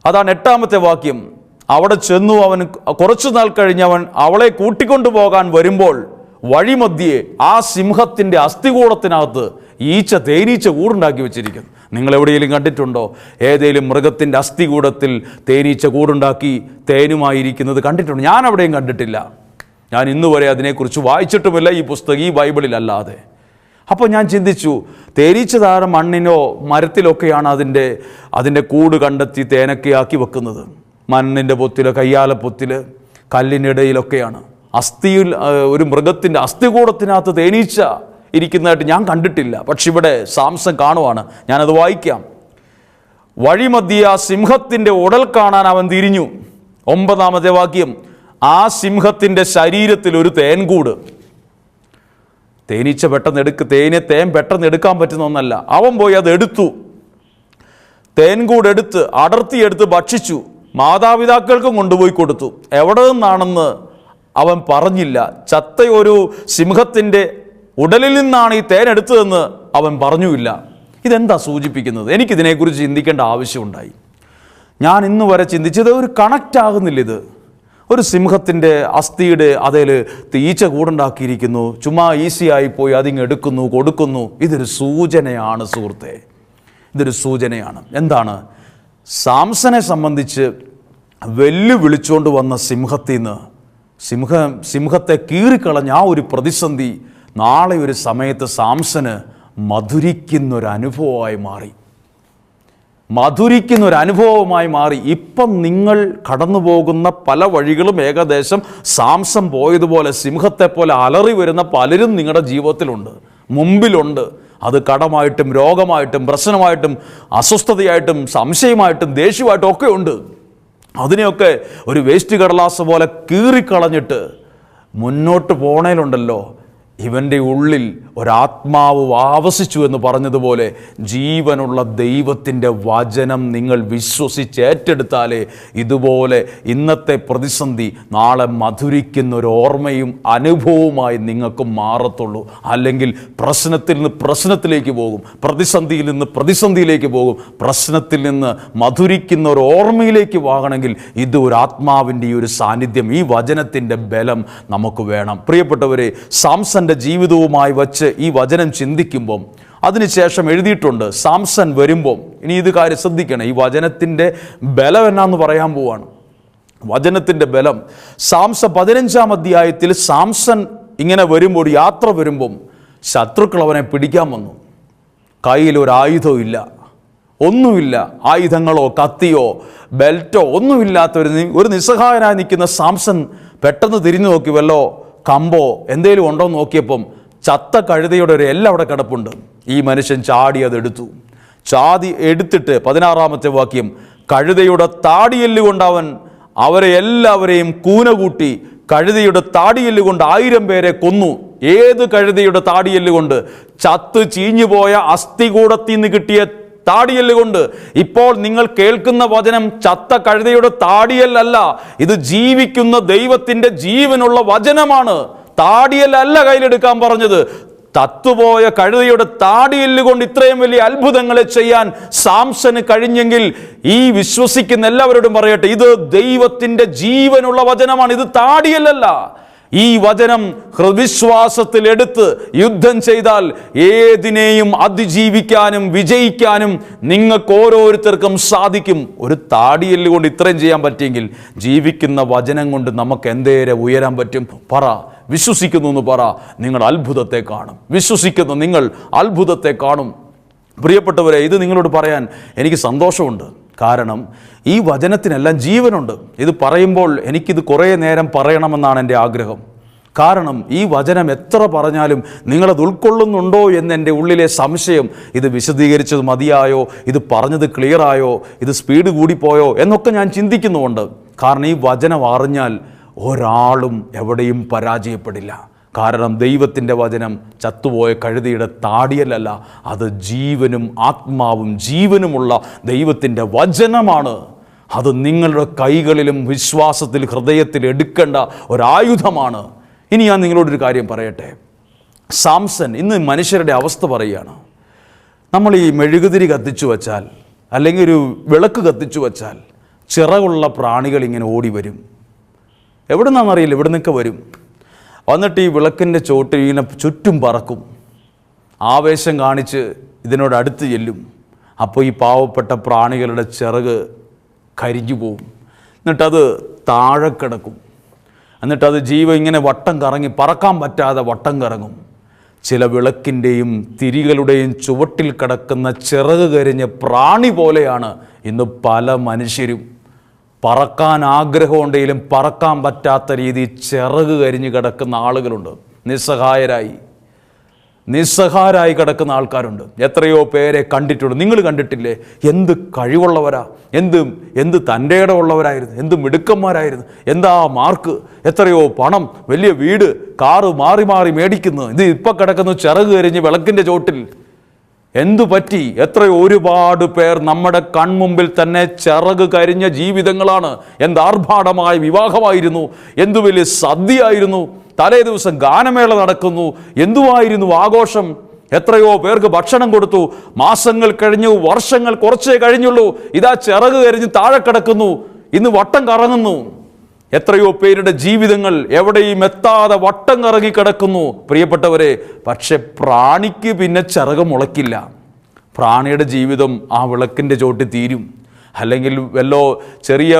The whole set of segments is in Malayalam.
അതാണ് 8-ാമത്തെ വാക്യം. അവിടെ ചെന്നു അവൻ കുറച്ചു നാൾ കഴിഞ്ഞ് അവൻ അവളെ കൂട്ടിക്കൊണ്ടു പോകാൻ വരുമ്പോൾ വഴിമധ്യേ ആ സിംഹത്തിൻ്റെ അസ്ഥികൂടത്തിനകത്ത് തേനീച്ച കൂടുണ്ടാക്കി വെച്ചിരിക്കുന്നു. നിങ്ങൾ എവിടെയെങ്കിലും കണ്ടിട്ടുണ്ടോ? ഏതെങ്കിലും മൃഗത്തിൻ്റെ അസ്ഥികൂടത്തിൽ തേനീച്ച കൂടുണ്ടാക്കി തേനുമായിരിക്കുന്നത് കണ്ടിട്ടുണ്ടോ? ഞാൻ അവിടെയും കണ്ടിട്ടില്ല. ഞാൻ ഇന്ന് വരെ അതിനെക്കുറിച്ച് വായിച്ചിട്ടുമില്ല, ഈ പുസ്തകം, ഈ ബൈബിളിലല്ലാതെ. അപ്പോൾ ഞാൻ ചിന്തിച്ചു, തേനീച്ച താരം മണ്ണിനോ മരത്തിലൊക്കെയാണ് അതിൻ്റെ കൂട് കണ്ടെത്തി തേനൊക്കെയാക്കി വെക്കുന്നത്. മണ്ണിൻ്റെ പൊത്തിൽ, കയ്യാലപ്പൊത്തിൽ, കല്ലിനിടയിലൊക്കെയാണ്. ഒരു മൃഗത്തിൻ്റെ അസ്ഥികൂടത്തിനകത്ത് തേനീച്ച ഇരിക്കുന്നതായിട്ട് ഞാൻ കണ്ടിട്ടില്ല. പക്ഷെ ഇവിടെ സാംസൺ കാണുവാണ്. ഞാനത് വായിക്കാം. വഴിമധ്യേ ആ സിംഹത്തിൻ്റെ ഉടൽ കാണാൻ അവൻ തിരിഞ്ഞു. 9-ാമത്തെ വാക്യം. ആ സിംഹത്തിൻ്റെ ശരീരത്തിൽ ഒരു തേൻകൂട്. തേനീച്ച തേൻ പെട്ടെന്ന് എടുക്കാൻ പറ്റുന്ന ഒന്നല്ല. അവൻ പോയി അത് എടുത്തു. തേൻകൂട് എടുത്ത് അടർത്തിയെടുത്ത് ഭക്ഷിച്ചു. മാതാപിതാക്കൾക്കും കൊണ്ടുപോയി കൊടുത്തു. എവിടെ നിന്നാണെന്ന് അവൻ പറഞ്ഞില്ല. ചത്ത ഒരു സിംഹത്തിൻ്റെ ഉടലിൽ നിന്നാണ് ഈ തേൻ എടുത്തതെന്ന് അവൻ പറഞ്ഞുമില്ല. ഇതെന്താ സൂചിപ്പിക്കുന്നത്? എനിക്കിതിനെക്കുറിച്ച് ചിന്തിക്കേണ്ട ആവശ്യമുണ്ടായി. ഞാൻ ഇന്ന് വരെ ചിന്തിച്ചത് ഒരു കണക്റ്റ് ആകുന്നില്ല. ഇത് ഒരു സിംഹത്തിൻ്റെ അസ്ഥിയുടെ അതിൽ ഈച്ച കൂടുണ്ടാക്കിയിരിക്കുന്നു. ചുമ്മാ ഈസിയായി പോയി അതിങ്ങ് എടുക്കുന്നു, കൊടുക്കുന്നു. ഇതൊരു സൂചനയാണ് സുഹൃത്തെ, ഇതൊരു സൂചനയാണ്. എന്താണ്? സാംസനെ സംബന്ധിച്ച് വെല്ലുവിളിച്ചുകൊണ്ട് വന്ന സിംഹത്തെ കീറിക്കളഞ്ഞ ആ ഒരു പ്രതിസന്ധി നാളെ ഒരു സമയത്ത് സാംസന് മധുരിക്കുന്നൊരനുഭവമായി മാറി. ഇപ്പം നിങ്ങൾ കടന്നു പോകുന്ന പല വഴികളും ഏകദേശം സാംസൺ പോയതുപോലെ സിംഹത്തെ പോലെ അലറി വരുന്ന പലരും നിങ്ങളുടെ ജീവിതത്തിലുണ്ട്, മുമ്പിലുണ്ട്. അത് കടമായിട്ടും രോഗമായിട്ടും പ്രശ്നമായിട്ടും അസ്വസ്ഥതയായിട്ടും സംശയമായിട്ടും ദേഷ്യമായിട്ടും ഒക്കെ ഉണ്ട്. അതിനെയൊക്കെ ഒരു വേസ്റ്റ് കടലാസ് പോലെ കീറിക്കളഞ്ഞിട്ട് മുന്നോട്ട് പോണേലുണ്ടല്ലോ, ഇവൻ്റെ ഉള്ളിൽ ഒരാത്മാവ് ആവസിച്ചു എന്ന് പറഞ്ഞതുപോലെ ജീവനുള്ള ദൈവത്തിൻ്റെ വചനം നിങ്ങൾ വിശ്വസിച്ചേറ്റെടുത്താലേ ഇതുപോലെ ഇന്നത്തെ പ്രതിസന്ധി നാളെ മധുരിക്കുന്ന ഒരു ഓർമ്മയും അനുഭവവുമായി നിങ്ങൾക്ക് മാറത്തുള്ളൂ. അല്ലെങ്കിൽ പ്രശ്നത്തിൽ നിന്ന് പ്രശ്നത്തിലേക്ക് പോകും, പ്രതിസന്ധിയിൽ നിന്ന് പ്രതിസന്ധിയിലേക്ക് പോകും. പ്രശ്നത്തിൽ നിന്ന് മധുരിക്കുന്ന ഒരു ഓർമ്മയിലേക്ക് വാങ്ങണമെങ്കിൽ ഇത് ഒരു ആത്മാവിൻ്റെ ഈ ഒരു സാന്നിധ്യം, ഈ വചനത്തിൻ്റെ ബലം നമുക്ക് വേണം. പ്രിയപ്പെട്ടവരെ, സാംസൺ ജീവിതവുമായി വച്ച് ഈ വചനം ചിന്തിക്കുമ്പം അതിനുശേഷം എഴുതിയിട്ടുണ്ട് സാംസൺ വരുമ്പം. ഇനി ഇത് കാര്യം ശ്രദ്ധിക്കണം, ഈ വചനത്തിൻ്റെ ബലം എന്നാന്ന് പറയാൻ പോവാണ്. വചനത്തിൻ്റെ ബലം 15-ാം അധ്യായത്തിൽ സാംസൺ ഇങ്ങനെ വരുമ്പോൾ, യാത്ര വരുമ്പം ശത്രുക്കൾ അവനെ പിടിക്കാൻ വന്നു. കയ്യിൽ ഒരു ആയുധവും ഇല്ല, ഒന്നുമില്ല. ആയുധങ്ങളോ കത്തിയോ ബെൽറ്റോ ഒന്നുമില്ലാത്ത ഒരു നിസ്സഹായനായി നിൽക്കുന്ന സാംസൺ പെട്ടെന്ന് തിരിഞ്ഞു നോക്കി. വല്ലോ കമ്പോ എന്തേലും ഉണ്ടോ എന്ന് നോക്കിയപ്പം ചത്ത കഴുതയുടെ ഒരു എല്ലാം അവിടെ കിടപ്പുണ്ട്. ഈ മനുഷ്യൻ ചാടി അതെടുത്തു. എടുത്തിട്ട് 16-ാമത്തെ വാക്യം. കഴുതയുടെ താടിയെല്ല് കൊണ്ട് അവൻ അവരെ എല്ലാവരെയും കൂന കൂട്ടി കഴുതയുടെ താടിയെല്ല് കൊണ്ട് 1000 പേരെ കൊന്നു. ഏത് കഴുതയുടെ താടിയെല്ല് കൊണ്ട്? ചത്ത് ചീഞ്ഞുപോയ അസ്ഥികൂടത്തിൽ നിന്ന് കിട്ടിയ താടിയല്ല് കൊണ്ട്. ഇപ്പോൾ നിങ്ങൾ കേൾക്കുന്ന വചനം ചത്ത കഴുതയുടെ താടിയല്ലല്ല, ഇത് ജീവിക്കുന്ന ദൈവത്തിൻ്റെ ജീവനുള്ള വചനമാണ്. താടിയല്ല കയ്യിലെടുക്കാൻ പറഞ്ഞത്. തത്തുപോയ കഴുതയുടെ താടിയല്ല് കൊണ്ട് ഇത്രയും വലിയ അത്ഭുതങ്ങളെ ചെയ്യാൻ സാംസന് കഴിഞ്ഞെങ്കിൽ ഈ വിശ്വസിക്കുന്ന എല്ലാവരോടും പറയട്ടെ, ഇത് ദൈവത്തിൻ്റെ ജീവനുള്ള വചനമാണ്, ഇത് താടിയല്ലല്ല. ഈ വചനം ഹൃവിശ്വാസത്തിൽ എടുത്ത് യുദ്ധം ചെയ്താൽ ഏതിനെയും അതിജീവിക്കാനും വിജയിക്കാനും നിങ്ങൾക്ക് ഓരോരുത്തർക്കും സാധിക്കും. ഒരു താടിയെല്ല് കൊണ്ട് ഇത്രയും ചെയ്യാൻ പറ്റിയെങ്കിൽ ജീവിക്കുന്ന വചനം കൊണ്ട് നമുക്ക് എന്തേരെ ഉയരാൻ പറ്റും? പറ. വിശ്വസിക്കുന്നു എന്ന് പറ. നിങ്ങൾ അത്ഭുതത്തെ കാണും. വിശ്വസിക്കുന്നു, നിങ്ങൾ അത്ഭുതത്തെ കാണും. പ്രിയപ്പെട്ടവരെ, ഇത് നിങ്ങളോട് പറയാൻ എനിക്ക് സന്തോഷമുണ്ട്. കാരണം ഈ വചനത്തിനെല്ലാം ജീവനുണ്ട്. ഇത് പറയുമ്പോൾ എനിക്കിത് കുറേ നേരം പറയണമെന്നാണ് എൻ്റെ ആഗ്രഹം. കാരണം ഈ വചനം എത്ര പറഞ്ഞാലും നിങ്ങളത് ഉൾക്കൊള്ളുന്നുണ്ടോ എന്ന് എൻ്റെ ഉള്ളിലെ സംശയം. ഇത് വിശദീകരിച്ചത് മതിയായോ? ഇത് പറഞ്ഞത് ക്ലിയറായോ? ഇത് സ്പീഡ് കൂടിപ്പോയോ എന്നൊക്കെ ഞാൻ ചിന്തിക്കുന്നുമുണ്ട്. കാരണം ഈ വചനം അറിഞ്ഞാൽ ഒരാളും എവിടെയും പരാജയപ്പെടില്ല. കാരണം ദൈവത്തിൻ്റെ വചനം ചത്തുപോയ കഴുതയുടെ താടിയല്ല, അത് ജീവനും ആത്മാവും ജീവനുമുള്ള ദൈവത്തിൻ്റെ വചനമാണ്. അത് നിങ്ങളുടെ കൈകളിലും വിശ്വാസത്തിൽ ഹൃദയത്തിൽ എടുക്കേണ്ട ഒരായുധമാണ്. ഇനി ഞാൻ നിങ്ങളോടൊരു കാര്യം പറയട്ടെ. സാംസൺ ഇന്ന് മനുഷ്യരുടെ അവസ്ഥ പറയുകയാണ്. നമ്മൾ ഈ മെഴുകുതിരി കത്തിച്ചു വച്ചാൽ, അല്ലെങ്കിൽ ഒരു വിളക്ക് കത്തിച്ചു വച്ചാൽ ചിറകുള്ള പ്രാണികൾ ഇങ്ങനെ ഓടി വരും. എവിടെ നിന്നാണെന്നറിയില്ല, ഇവിടെ നിന്നൊക്കെ വരും. വന്നിട്ട് ഈ വിളക്കിൻ്റെ ചോട്ടിൽ ഇങ്ങനെ ചുറ്റും പറക്കും. ആവേശം കാണിച്ച് ഇതിനോട് അടുത്ത് ചെല്ലും. അപ്പോൾ ഈ പാവപ്പെട്ട പ്രാണികളുടെ ചിറക് കരിഞ്ഞു പോവും. എന്നിട്ടത് താഴെ കിടക്കും. എന്നിട്ടത് ജീവൻ ഇങ്ങനെ വട്ടം കറങ്ങി പറക്കാൻ പറ്റാതെ വട്ടം കറങ്ങും. ചില വിളക്കിൻ്റെയും തിരികളുടെയും ചുവട്ടിൽ കിടക്കുന്ന ചിറക് കരിഞ്ഞ പ്രാണി പോലെയാണ് ഇന്ന് പല മനുഷ്യരും. പറക്കാൻ ആഗ്രഹമുണ്ടെങ്കിലും പറക്കാൻ പറ്റാത്ത രീതിയിൽ ചിറക് കരിഞ്ഞ് കിടക്കുന്ന ആളുകളുണ്ട്. നിസ്സഹായരായി കിടക്കുന്ന ആൾക്കാരുണ്ട്. എത്രയോ പേരെ കണ്ടിട്ടുണ്ട്. നിങ്ങൾ കണ്ടിട്ടില്ലേ? എന്ത് കഴിവുള്ളവരാ, എന്ത് തൻ്റെ ഇടമുള്ളവരായിരുന്നു, എന്ത് മിടുക്കന്മാരായിരുന്നു, എന്താ മാർക്ക്, എത്രയോ പണം, വലിയ വീട്, കാറ് മാറി മാറി മേടിക്കുന്നു. ഇത് ഇപ്പം കിടക്കുന്നു ചിറക് കരിഞ്ഞ് വിളക്കിൻ്റെ ചോട്ടിൽ. എന്തു പറ്റി? എത്രയോ ഒരുപാട് പേർ നമ്മുടെ കൺമുമ്പിൽ തന്നെ ചിറക് കരിഞ്ഞ ജീവിതങ്ങളാണ്. എന്താർഭാടമായ വിവാഹമായിരുന്നു, എന്തു വലിയ സദ്യയായിരുന്നു, തലേ ദിവസം ഗാനമേള നടക്കുന്നു, എന്തുവായിരുന്നു ആഘോഷം, എത്രയോ പേർക്ക് ഭക്ഷണം കൊടുത്തു. മാസങ്ങൾ കഴിഞ്ഞു, വർഷങ്ങൾ കുറച്ചേ കഴിഞ്ഞുള്ളൂ, ഇതാ ചിറക് കരിഞ്ഞ് താഴെ കിടക്കുന്നു, ഇന്ന് വട്ടം കറങ്ങുന്നു. എത്രയോ പേരുടെ ജീവിതങ്ങൾ എവിടെയും എത്താതെ വട്ടം കറങ്ങി കിടക്കുന്നു പ്രിയപ്പെട്ടവരെ. പക്ഷെ പ്രാണിക്ക് പിന്നെ ചിറക് മുളയ്ക്കില്ല. പ്രാണിയുടെ ജീവിതം ആ വിളക്കിൻ്റെ ചോട്ടിൽ തീരും. അല്ലെങ്കിൽ വല്ലോ ചെറിയ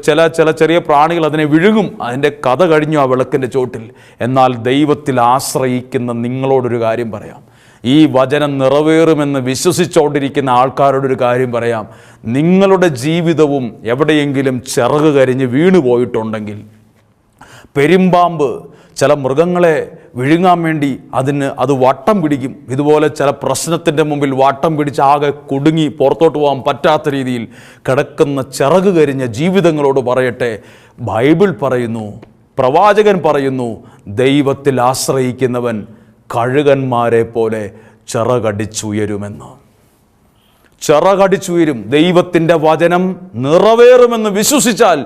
ചില ചെറിയ പ്രാണികൾ അതിനെ വിഴുങ്ങും. അതിൻ്റെ കഥ കഴിഞ്ഞു ആ വിളക്കിൻ്റെ ചോട്ടിൽ. എന്നാൽ ദൈവത്തിൽ ആശ്രയിക്കുന്ന നിങ്ങളോടൊരു കാര്യം പറയാം. ഈ വചനം നിറവേറുമെന്ന് വിശ്വസിച്ചുകൊണ്ടിരിക്കുന്ന ആൾക്കാരോടൊരു കാര്യം പറയാം. നിങ്ങളുടെ ജീവിതവും എവിടെയെങ്കിലും ചിറക് കരിഞ്ഞ് വീണു പോയിട്ടുണ്ടെങ്കിൽ, പെരുമ്പാമ്പ് ചില മൃഗങ്ങളെ വിഴുങ്ങാൻ വേണ്ടി അത് വട്ടം പിടിക്കും. ഇതുപോലെ ചില പ്രശ്നത്തിൻ്റെ മുമ്പിൽ വട്ടം പിടിച്ച് ആകെ കുടുങ്ങി പുറത്തോട്ട് പോകാൻ പറ്റാത്ത രീതിയിൽ കിടക്കുന്ന ചിറക് കരിഞ്ഞ ജീവിതങ്ങളോട് പറയട്ടെ, ബൈബിൾ പറയുന്നു, പ്രവാചകൻ പറയുന്നു, ദൈവത്തിൽ ആശ്രയിക്കുന്നവൻ കഴുകന്മാരെ പോലെ ചിറകടിച്ചുയരുമെന്ന്. ചിറകടിച്ചുയരും. ദൈവത്തിൻ്റെ വചനം നിറവേറുമെന്ന് വിശ്വസിച്ചാൽ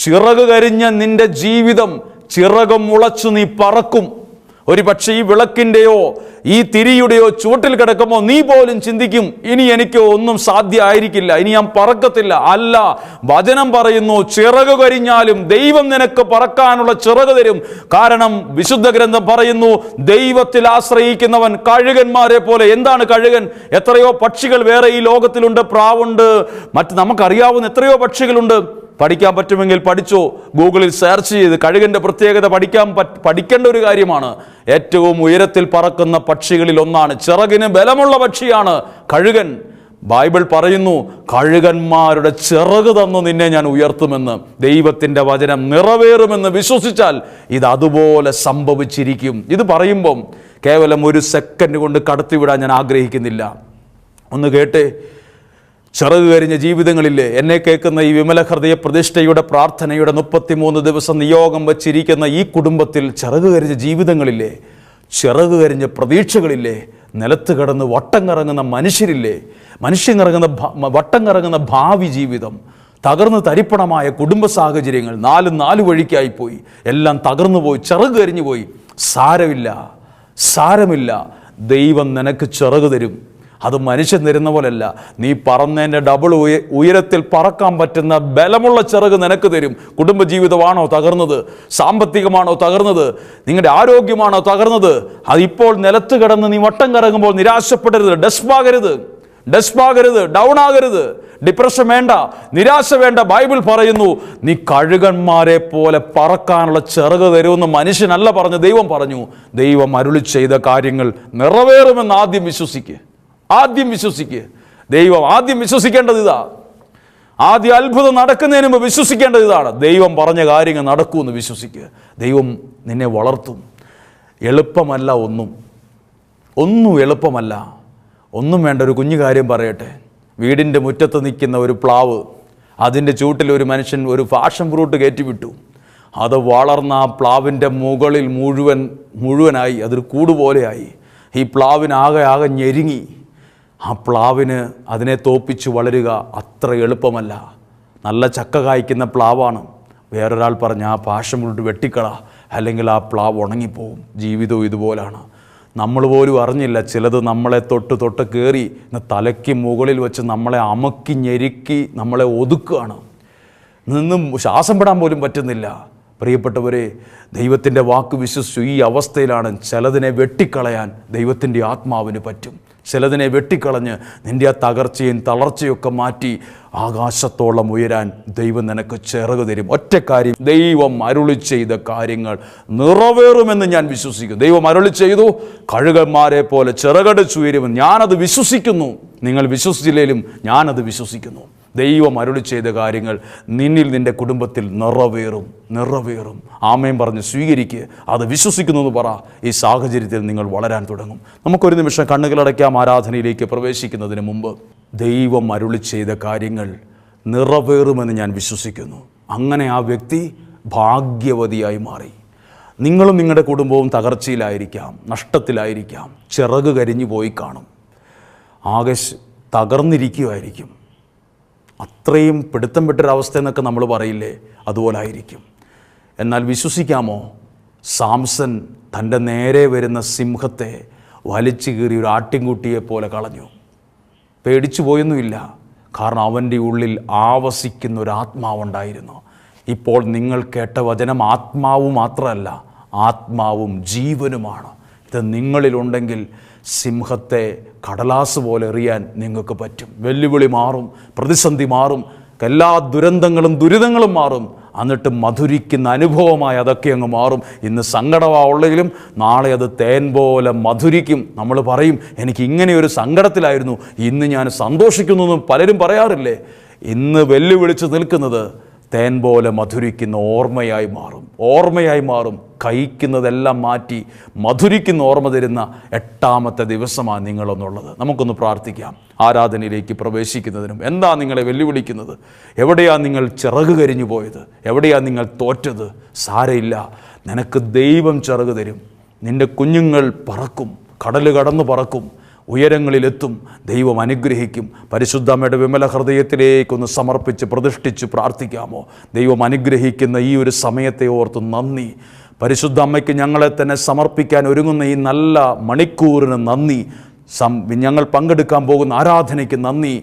ചിറക് കരിഞ്ഞ നിന്റെ ജീവിതം ചിറക് മുളച്ചു നീ പറക്കും. ഒരു പക്ഷേ ഈ വിളക്കിൻ്റെയോ ഈ തിരിയുടെയോ ചുവട്ടിൽ കിടക്കുമ്പോൾ നീ പോലും ചിന്തിക്കും, ഇനി എനിക്ക് ഒന്നും സാധ്യമായിരിക്കില്ല, ഇനി ഞാൻ പറക്കത്തില്ല. അല്ല, വചനം പറയുന്നു, ചിറക് കരിഞ്ഞാലും ദൈവം നിനക്ക് പറക്കാനുള്ള ചിറക് തരും. കാരണം വിശുദ്ധ ഗ്രന്ഥം പറയുന്നു, ദൈവത്തിൽ ആശ്രയിക്കുന്നവൻ കഴുകന്മാരെ പോലെ. എന്താണ് കഴുകൻ? എത്രയോ പക്ഷികൾ വേറെ ഈ ലോകത്തിലുണ്ട്. പ്രാവുണ്ട്, മറ്റ് നമുക്കറിയാവുന്ന എത്രയോ പക്ഷികളുണ്ട്. പഠിക്കാൻ പറ്റുമെങ്കിൽ പഠിച്ചോ, ഗൂഗിളിൽ സെർച്ച് ചെയ്ത് കഴുകൻ്റെ പ്രത്യേകത പഠിക്കേണ്ട ഒരു കാര്യമാണ്. ഏറ്റവും ഉയരത്തിൽ പറക്കുന്ന പക്ഷികളിൽ ഒന്നാണ്, ചിറകിന് ബലമുള്ള പക്ഷിയാണ് കഴുകൻ. ബൈബിൾ പറയുന്നു, കഴുകന്മാരുടെ ചിറക് തന്നു നിന്നെ ഞാൻ ഉയർത്തുമെന്ന്. ദൈവത്തിൻ്റെ വചനം നിറവേറുമെന്ന് വിശ്വസിച്ചാൽ ഇത് അതുപോലെ സംഭവിച്ചിരിക്കും. ഇത് പറയുമ്പം കേവലം ഒരു സെക്കൻഡ് കൊണ്ട് കടത്തിവിടാൻ ഞാൻ ആഗ്രഹിക്കുന്നില്ല. ഒന്ന് കേട്ടേ. ചിറക് കരിഞ്ഞ ജീവിതങ്ങളില്ലേ? എന്നെ കേൾക്കുന്ന ഈ വിമല ഹൃദയ പ്രതിഷ്ഠയുടെ പ്രാർത്ഥനയുടെ 33 ദിവസം നിയോഗം വച്ചിരിക്കുന്ന ഈ കുടുംബത്തിൽ ചിറക് കരിഞ്ഞ ജീവിതങ്ങളില്ലേ? ചിറക് കരിഞ്ഞ പ്രതീക്ഷകളില്ലേ? നിലത്ത് കിടന്ന് വട്ടം കറങ്ങുന്ന മനുഷ്യരില്ലേ? വട്ടം കറങ്ങുന്ന ഭാവി ജീവിതം, തകർന്ന് തരിപ്പണമായ കുടുംബ സാഹചര്യങ്ങൾ, നാല് വഴിക്കായിപ്പോയി, എല്ലാം തകർന്നു പോയി, ചിറക് കരിഞ്ഞു പോയി. സാരമില്ല, ദൈവം നിനക്ക് ചിറക് തരും. അത് മനുഷ്യൻ തരുന്ന പോലല്ല. നീ പറന്നതിൻ്റെ ഡബിൾ ഉയരത്തിൽ പറക്കാൻ പറ്റുന്ന ബലമുള്ള ചിറക് നിനക്ക് തരും. കുടുംബജീവിതമാണോ തകർന്നത്? സാമ്പത്തികമാണോ തകർന്നത്? നിങ്ങളുടെ ആരോഗ്യമാണോ തകർന്നത്? അതിപ്പോൾ നിലത്ത് കിടന്ന് നീ വട്ടം കറങ്ങുമ്പോൾ നിരാശപ്പെടരുത്, ഡെസ്പാകരുത്, ഡൗൺ ആകരുത്, ഡിപ്രഷൻ വേണ്ട, നിരാശ വേണ്ട. ബൈബിൾ പറയുന്നു, നീ കഴുകന്മാരെ പോലെ പറക്കാനുള്ള ചിറക് തരുമെന്ന് മനുഷ്യനല്ല പറഞ്ഞു, ദൈവം പറഞ്ഞു. ദൈവം അരുളി ചെയ്ത കാര്യങ്ങൾ നിറവേറുമെന്ന് ആദ്യം വിശ്വസിക്കുക. ദൈവം ആദ്യം വിശ്വസിക്കേണ്ടത് ഇതാ. ആദ്യം അത്ഭുതം നടക്കുന്നതിന് മുമ്പ് വിശ്വസിക്കേണ്ടത് ഇതാണ്. ദൈവം പറഞ്ഞ കാര്യങ്ങൾ നടക്കുമെന്ന് വിശ്വസിക്കുക. ദൈവം നിന്നെ വളർത്തും. എളുപ്പമല്ല, ഒന്നും എളുപ്പമല്ല. ഒന്നും വേണ്ട. ഒരു കുഞ്ഞു കാര്യം പറയട്ടെ. വീടിൻ്റെ മുറ്റത്ത് നിൽക്കുന്ന ഒരു പ്ലാവ്, അതിൻ്റെ ചൂട്ടിൽ ഒരു മനുഷ്യൻ ഒരു പാഷൻ ഫ്രൂട്ട് കയറ്റിവിട്ടു. അത് വളർന്ന ആ പ്ലാവിൻ്റെ മുകളിൽ മുഴുവനായി അതൊരു കൂടുപോലെയായി. ഈ പ്ലാവിന് ആകെ ഞെരുങ്ങി. ആ പ്ലാവിന് അതിനെ തോപ്പിച്ച് വളരുക അത്ര എളുപ്പമല്ല. നല്ല ചക്ക കായ്ക്കുന്ന പ്ലാവാണ്. വേറൊരാൾ പറഞ്ഞ ആ പാഷൻ ഫ്രൂട്ട് വെട്ടിക്കള, അല്ലെങ്കിൽ ആ പ്ലാവ് ഉണങ്ങിപ്പോവും. ജീവിതവും ഇതുപോലാണ്. നമ്മൾ പോലും അറിഞ്ഞില്ല, ചിലത് നമ്മളെ തൊട്ട് കയറി തലയ്ക്ക് മുകളിൽ വെച്ച് നമ്മളെ അമക്കി ഞെരുക്കി നമ്മളെ ഒതുക്കുകയാണ്. നിന്നും ശ്വാസം വിടാൻ പോലും പറ്റുന്നില്ല. പ്രിയപ്പെട്ടവരെ, ദൈവത്തിൻ്റെ വാക്ക് വിശ്വസിച്ചു ഈ അവസ്ഥയിലാണ് ചിലതിനെ വെട്ടിക്കളയാൻ ദൈവത്തിൻ്റെ ആത്മാവിന് പറ്റും. ചിലതിനെ വെട്ടിക്കളഞ്ഞ് നിൻ്റെ ആ തകർച്ചയും തളർച്ചയൊക്കെ മാറ്റി ആകാശത്തോളം ഉയരാൻ ദൈവം നിനക്ക് ചിറക് തരും. ഒറ്റ കാര്യം, ദൈവം അരുളി ചെയ്ത കാര്യങ്ങൾ നിറവേറുമെന്ന് ഞാൻ വിശ്വസിക്കുന്നു. ദൈവം അരുളി ചെയ്തു, കഴുകന്മാരെ പോലെ ചിറകടിച്ചുയരുമെന്ന് ഞാനത് വിശ്വസിക്കുന്നു. നിങ്ങൾ വിശ്വസിച്ചില്ലെങ്കിലും ഞാനത് വിശ്വസിക്കുന്നു. ദൈവം അരുളി ചെയ്ത കാര്യങ്ങൾ നിന്നിൽ, നിൻ്റെ കുടുംബത്തിൽ നിറവേറും. ആമേൻ പറഞ്ഞ് സ്വീകരിക്കുക. അത് വിശ്വസിക്കുന്നു എന്ന് പറ. ഈ സാഹചര്യത്തിൽ നിങ്ങൾ വളരാൻ തുടങ്ങും. നമുക്കൊരു നിമിഷം കണ്ണുകളടയ്ക്കാം. ആരാധനയിലേക്ക് പ്രവേശിക്കുന്നതിന് മുമ്പ് ദൈവം അരുളി ചെയ്ത കാര്യങ്ങൾ നിറവേറുമെന്ന് ഞാൻ വിശ്വസിക്കുന്നു. അങ്ങനെ ആ വ്യക്തി ഭാഗ്യവതിയായി മാറി. നിങ്ങളും നിങ്ങളുടെ കുടുംബവും തകർച്ചയിലായിരിക്കാം, നഷ്ടത്തിലായിരിക്കാം, ചിറക് കരിഞ്ഞു പോയി കാണും, ആകെ തകർന്നിരിക്കുമായിരിക്കും. അത്രയും പിടുത്തം വിട്ടൊരവസ്ഥ എന്നൊക്കെ നമ്മൾ പറയില്ലേ, അതുപോലായിരിക്കും. എന്നാൽ വിശ്വസിക്കാമോ, സാംസൺ തൻ്റെ നേരെ വരുന്ന സിംഹത്തെ വലിച്ചു കീറി ഒരു ആട്ടിൻകുട്ടിയെ പോലെ കളഞ്ഞു. പേടിച്ചു പോയൊന്നുമില്ല. കാരണം അവൻ്റെ ഉള്ളിൽ ആവസിക്കുന്ന ഒരു ആത്മാവുണ്ടായിരുന്നു. ഇപ്പോൾ നിങ്ങൾ കേട്ട വചനം ആത്മാവ് മാത്രമല്ല, ആത്മാവും ജീവനുമാണ്. ഇത് നിങ്ങളിലുണ്ടെങ്കിൽ സിംഹത്തെ കടലാസ് പോലെ എറിയാൻ നിങ്ങൾക്ക് പറ്റും. വെല്ലുവിളി മാറും, പ്രതിസന്ധി മാറും, എല്ലാ ദുരിതങ്ങളും മാറും. എന്നിട്ട് മധുരിക്കുന്ന അനുഭവമായി അതൊക്കെ അങ്ങ് മാറും. ഇന്ന് സങ്കടമുള്ളെങ്കിലും നാളെ അത് തേൻ പോലെ മധുരിക്കും. നമ്മൾ പറയും, എനിക്ക് ഇങ്ങനെ ഒരു സങ്കടത്തിലായിരുന്നു, ഇന്ന് ഞാൻ സന്തോഷിക്കുന്നു എന്ന് പലരും പറയാറില്ലേ. ഇന്ന് വെല്ലുവിളിച്ച് നിൽക്കുന്നത് തേൻ പോലെ മധുരിക്കുന്ന ഓർമ്മയായി മാറും. കഴിക്കുന്നതെല്ലാം മാറ്റി മധുരിക്കുന്ന ഓർമ്മ തരുന്ന 8ാമത്തെ ദിവസമാണ് നിങ്ങളെന്നുള്ളത്. നമുക്കൊന്ന് പ്രാർത്ഥിക്കാം. ആരാധനയിലേക്ക് പ്രവേശിക്കുന്നതിനും എന്താ നിങ്ങളെ വെല്ലുവിളിക്കുന്നത്? എവിടെയാണ് നിങ്ങൾ ചിറക് കരിഞ്ഞു പോയത്? എവിടെയാണ് നിങ്ങൾ തോറ്റത്? സാരമില്ല, നിനക്ക് ദൈവം ചിറക് തരും. നിൻ്റെ കുഞ്ഞുങ്ങൾ പറക്കും, കടൽ കടന്നു പറക്കും, ഉയരങ്ങളിലെത്തും. ദൈവം അനുഗ്രഹിക്കും. പരിശുദ്ധ അമ്മയുടെ വിമല ഹൃദയത്തിലേക്കൊന്ന് സമർപ്പിച്ച് പ്രതിഷ്ഠിച്ച് പ്രാർത്ഥിക്കാമോ? ദൈവം അനുഗ്രഹിക്കുന്ന ഈ ഒരു സമയത്തെ ഓർത്ത് നന്ദി. പരിശുദ്ധ അമ്മയ്ക്ക് ഞങ്ങളെ തന്നെ സമർപ്പിക്കാൻ ഒരുങ്ങുന്ന ഈ നല്ല മണിക്കൂറിന് നന്ദി. ഞങ്ങൾ പങ്കെടുക്കാൻ പോകുന്ന ആരാധനയ്ക്ക് നന്ദി.